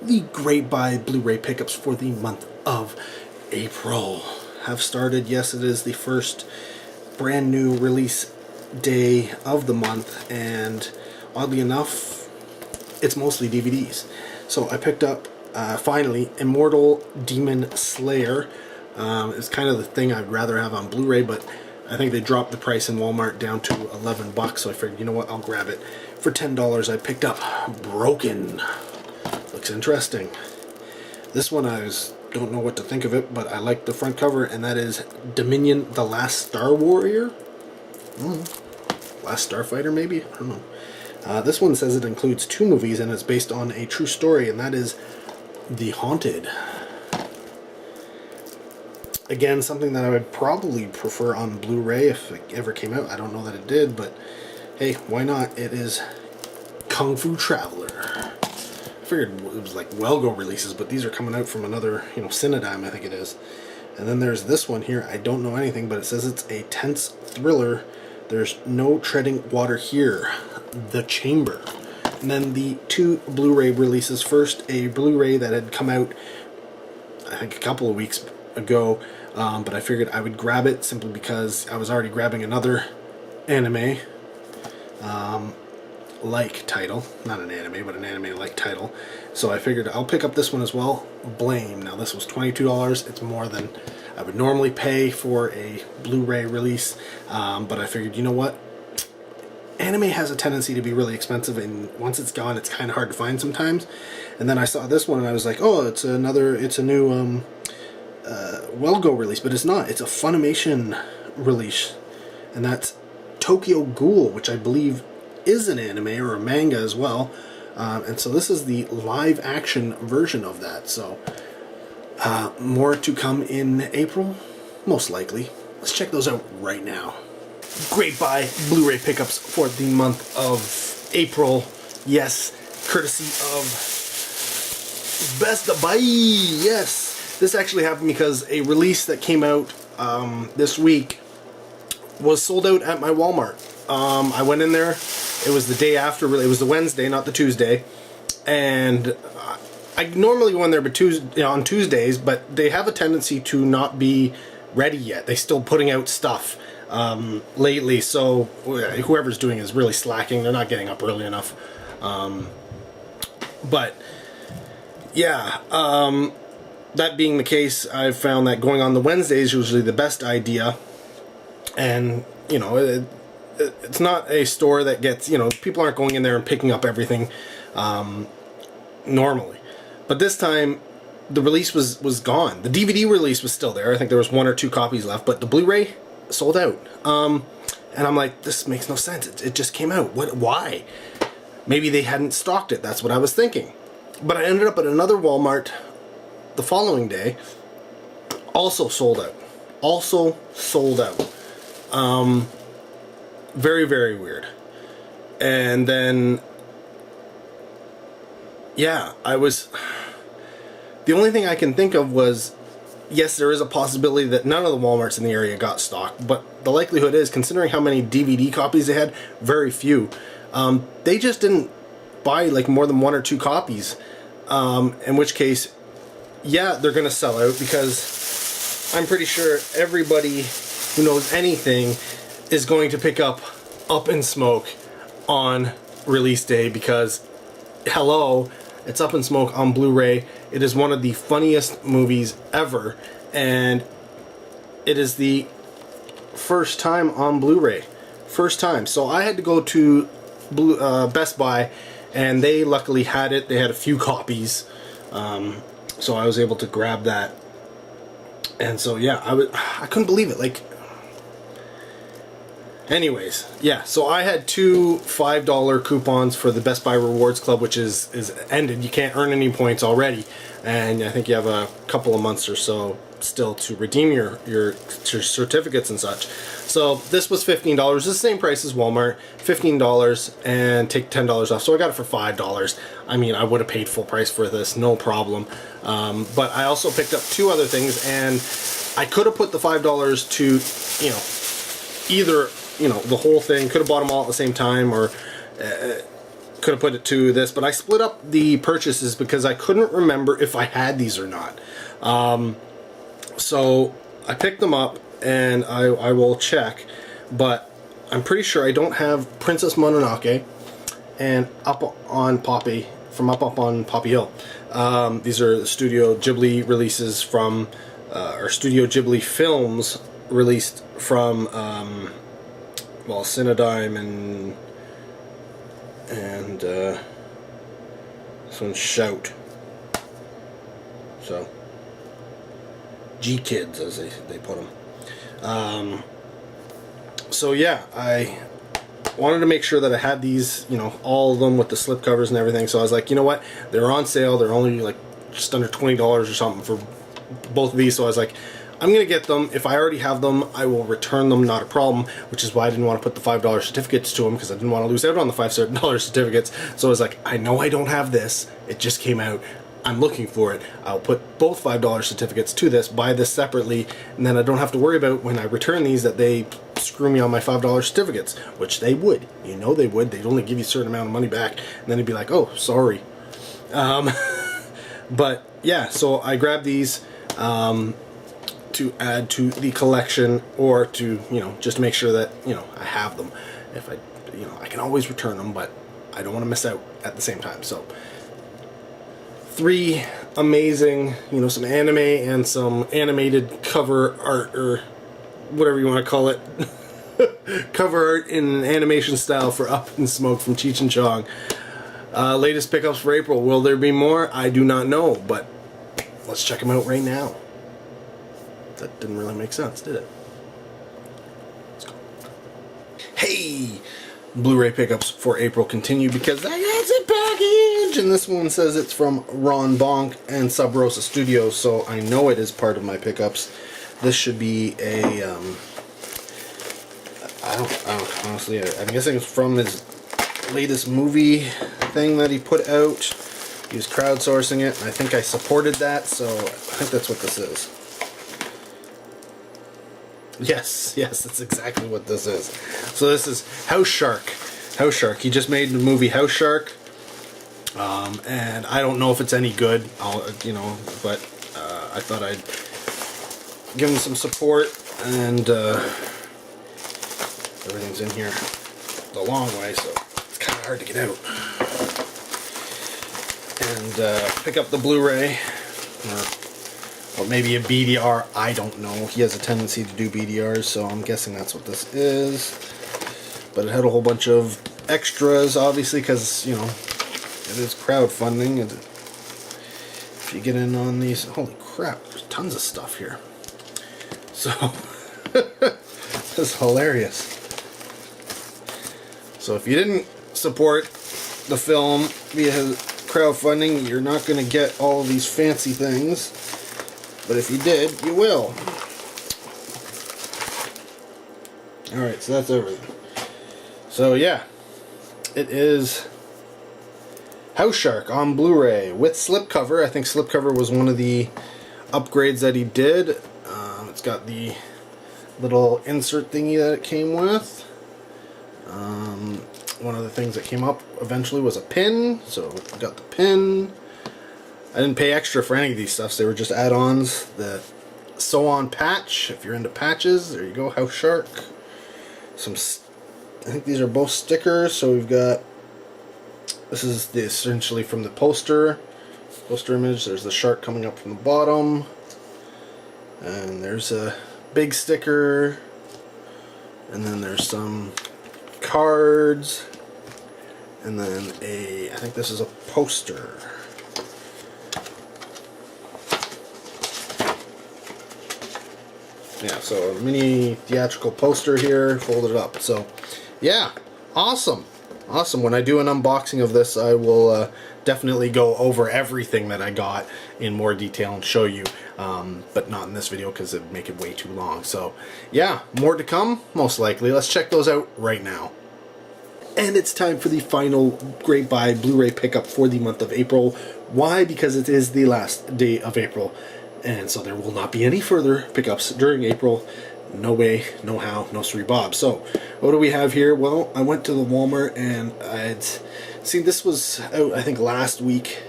The Great Buy Blu-ray pickups for the month of April have started. Yes, it is the first brand new release day of the month, and oddly enough, it's mostly DVDs. So I picked up, finally, Immortal Demon Slayer. It's kind of the thing I'd rather have on Blu-ray, but I think they dropped the price in Walmart down to $11, so I figured, you know what, I'll grab it. For $10, I picked up Broken. Looks interesting. This one don't know what to think of it, but I like the front cover, and that is Dominion: The Last Star Warrior. Last Starfighter, maybe? I don't know. This one says it includes 2 movies, and it's based on a true story, and that is The Haunted. Again, something that I would probably prefer on Blu-ray if it ever came out. I don't know that it did, but hey, why not? It is Kung Fu Traveler. I figured it was like Well-Go releases, but these are coming out from another, Cinedigm, I think it is. And then there's this one here. I don't know anything, but it says it's a tense thriller. There's no treading water here. The Chamber. And then the 2 Blu-ray releases. First, a Blu-ray that had come out, I think, a couple of weeks ago, but I figured I would grab it simply because I was already grabbing another anime like title, not an anime, but an anime like title. So I figured I'll pick up this one as well, Blame. Now this was $22. It's more than I would normally pay for a Blu-ray release, but I figured, you know what, anime has a tendency to be really expensive, and once it's gone, it's kind of hard to find sometimes. And then I saw this one and I was like, oh, it's a new Well-Go release, but it's not. It's a Funimation release, and that's Tokyo Ghoul, which I believe is an anime or a manga as well. And so this is the live action version of that. So more to come in April, most likely. Let's check those out right now. Great Buy Blu-ray pickups for the month of April. Yes, courtesy of Best Buy. Yes. This actually happened because a release that came out this week was sold out at my Walmart. I went in there. It was the day after. It was the Wednesday, not the Tuesday. And I normally go in there on Tuesdays, but they have a tendency to not be ready yet. They're still putting out stuff lately. So whoever's doing it is really slacking. They're not getting up early enough. But yeah. That being the case, I've found that going on the Wednesday is usually the best idea. And, it's not a store that gets, people aren't going in there and picking up everything normally. But this time, the release was gone. The DVD release was still there. I think there was 1 or 2 copies left, but the Blu-ray sold out. And I'm like, this makes no sense. It just came out. Why? Maybe they hadn't stocked it. That's what I was thinking. But I ended up at another Walmart the following day, also sold out. Very, very weird. And then, yeah, the only thing I can think of was, yes, there is a possibility that none of the Walmarts in the area got stocked, but the likelihood is, considering how many DVD copies they had, very few. They just didn't buy like more than 1 or 2 copies, in which case, yeah, they're going to sell out, because I'm pretty sure everybody who knows anything is going to pick up Up in Smoke on release day, because, hello, it's Up in Smoke on Blu-ray. It is one of the funniest movies ever, and it is the first time on Blu-ray. First time. So I had to go to Best Buy, and they luckily had it. They had a few copies. So I was able to grab that, and so yeah, I couldn't believe it. Like, anyways, yeah. So I had 2 $5 coupons for the Best Buy Rewards Club, which is ended. You can't earn any points already, and I think you have a couple of months or so still to redeem your certificates and such. So this was $15. It's the same price as Walmart, $15, and take $10 off. So I got it for $5. I mean, I would have paid full price for this, no problem. But I also picked up 2 other things, and I could have put the $5 to, either, the whole thing. Could have bought them all at the same time, or could have put it to this, but I split up the purchases because I couldn't remember if I had these or not. So I picked them up, and I will check, but I'm pretty sure I don't have Princess Mononoke and Up on Poppy, from Up on Poppy Hill. These are the Studio Ghibli releases from, or Studio Ghibli films released from, well, Cinedigm and this one's Shout. So, G-Kids, as they put them. So yeah, I wanted to make sure that I had these, you know, all of them with the slip covers and everything. So I was like, you know what, they're on sale. They're only like just under $20 or something for both of these. So I was like, I'm gonna get them. If I already have them, I will return them, not a problem. Which is why I didn't want to put the $5 certificates to them, because I didn't want to lose out on the $5 certificates. So I was like, I know I don't have this. It just came out. I'm looking for it. I'll put both $5 certificates to this, buy this separately, and then I don't have to worry about when I return these that they screw me on my $5 certificates, which they would. You know they would. They'd only give you a certain amount of money back, and then it'd be like, oh, sorry. But yeah, so I grabbed these to add to the collection, or to, you know, just to make sure that, you know, I have them. If I, you know, I can always return them, but I don't want to miss out at the same time. So 3 amazing, you know, some anime and some animated cover art, or whatever you want to call it, cover art in animation style for Up in Smoke from Cheech and Chong. Latest pickups for April. Will there be more? I do not know, but let's check them out right now. That didn't really make sense, did it? Let's go. Hey! Blu-ray pickups for April continue, because I got a package, and this one says it's from Ron Bonk and Sub Rosa Studios, so I know it is part of my pickups. This should be a I don't honestly, I'm guessing it's from his latest movie thing that he put out. He was crowdsourcing it, and I think I supported that, so I think that's what this is. Yes, that's exactly what this is. So this is House Shark. House Shark. He just made the movie House Shark, and I don't know if it's any good. You know, but I thought I'd give him some support, and everything's in here the long way, so it's kind of hard to get out. And pick up the Blu-ray, or maybe a BDR, I don't know. He has a tendency to do BDRs, so I'm guessing that's what this is. But it had a whole bunch of extras, obviously, because, you know, it is crowdfunding. And if you get in on these, holy crap, there's tons of stuff here. So, this is hilarious. So if you didn't support the film via crowdfunding, you're not going to get all of these fancy things. But if you did, you will. Alright, so that's everything. So yeah, it is House Shark on Blu-ray with slipcover. I think slipcover was one of the upgrades that he did. It's got the little insert thingy that it came with. One of the things that came up eventually was a pin, so we got the pin. I didn't pay extra for any of these stuffs, they were just add-ons. The sew-on patch, if you're into patches, there you go, House Shark. I think these are both stickers, so we've got, this is essentially from the poster image. There's the shark coming up from the bottom, and there's a big sticker, and then there's some cards, and then I think this is a poster. Yeah, so a mini theatrical poster here, folded up. So, yeah, awesome. Awesome. When I do an unboxing of this, I will definitely go over everything that I got in more detail and show you, but not in this video because it'd make it way too long. So, yeah, more to come, most likely. Let's check those out right now. And it's time for the final Great Buy Blu-ray pickup for the month of April. Why? Because it is the last day of April. And so there will not be any further pickups during April. no way, no how, no siree bob. So, what do we have here? Well, I went to the Walmart and I'd seen this was out, I think, last week.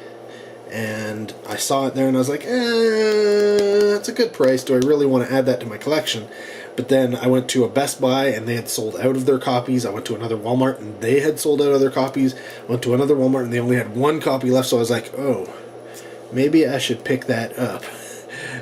And I saw it there and I was like, it's a good price. Do I really want to add that to my collection? But then I went to a Best Buy and they had sold out of their copies. I went to another Walmart and they had sold out of their copies. Went to another Walmart and they only had one copy left. So I was like, oh, maybe I should pick that up.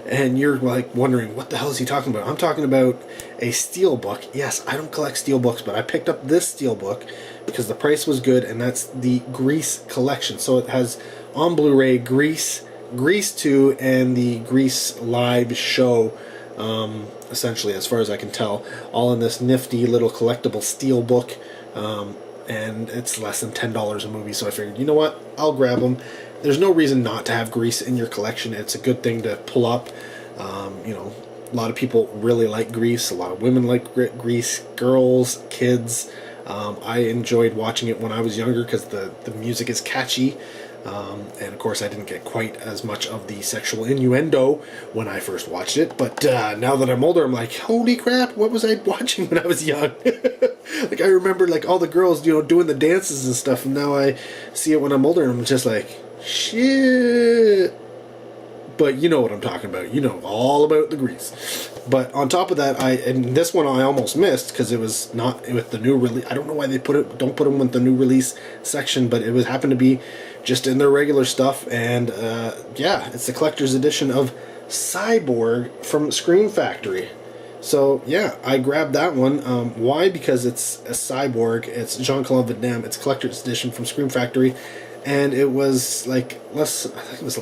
And you're like wondering, what the hell is he talking about? I'm talking about a steelbook. Yes, I don't collect steelbooks, but I picked up this steelbook because the price was good, and that's the Grease collection. So it has on Blu-ray Grease, Grease 2, and the Grease live show, essentially, as far as I can tell, all in this nifty little collectible steelbook. And it's less than $10 a movie, so I figured, you know what, I'll grab them. There's no reason not to have Grease in your collection. It's a good thing to pull up. You know, a lot of people really like Grease. A lot of women like Grease. Girls, kids. I enjoyed watching it when I was younger because the music is catchy. And of course I didn't get quite as much of the sexual innuendo when I first watched it, but now that I'm older, I'm like, holy crap, what was I watching when I was young? Like, I remember like all the girls, you know, doing the dances and stuff, and now I see it when I'm older and I'm just like, shit. But you know what I'm talking about. You know all about the Grease. But on top of that, and this one I almost missed because it was not with the new release. I don't know why they don't put them with the new release section, but it was happened to be just in their regular stuff. And yeah, it's the collector's edition of Cyborg from Scream Factory. So yeah, I grabbed that one. Why? Because it's a Cyborg. It's Jean-Claude Van Damme. It's a collector's edition from Scream Factory, and it was like less. I think it was.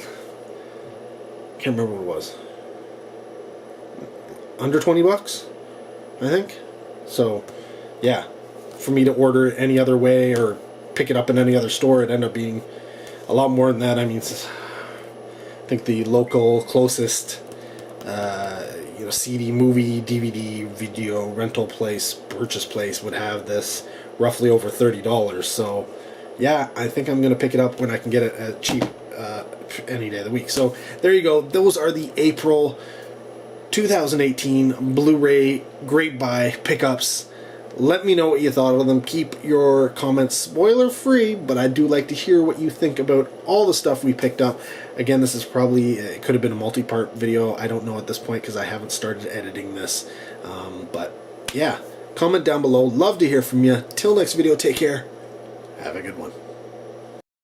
Can't remember what it was. Under 20 bucks, I think. So, yeah, for me to order it any other way or pick it up in any other store, it ended up being a lot more than that. I mean, I think the local closest, you know, CD, movie, DVD, video rental place, purchase place would have this roughly over $30. So, yeah, I think I'm gonna pick it up when I can get it at cheap. Any day of the week. So there you go. Those are the April 2018 Blu-ray Great Buy pickups. Let me know what you thought of them. Keep your comments spoiler free, but I do like to hear what you think about all the stuff we picked up. Again, this is probably, it could have been a multi-part video. I don't know at this point because I haven't started editing this. But yeah, comment down below. Love to hear from you. Till next video, take care. Have a good one.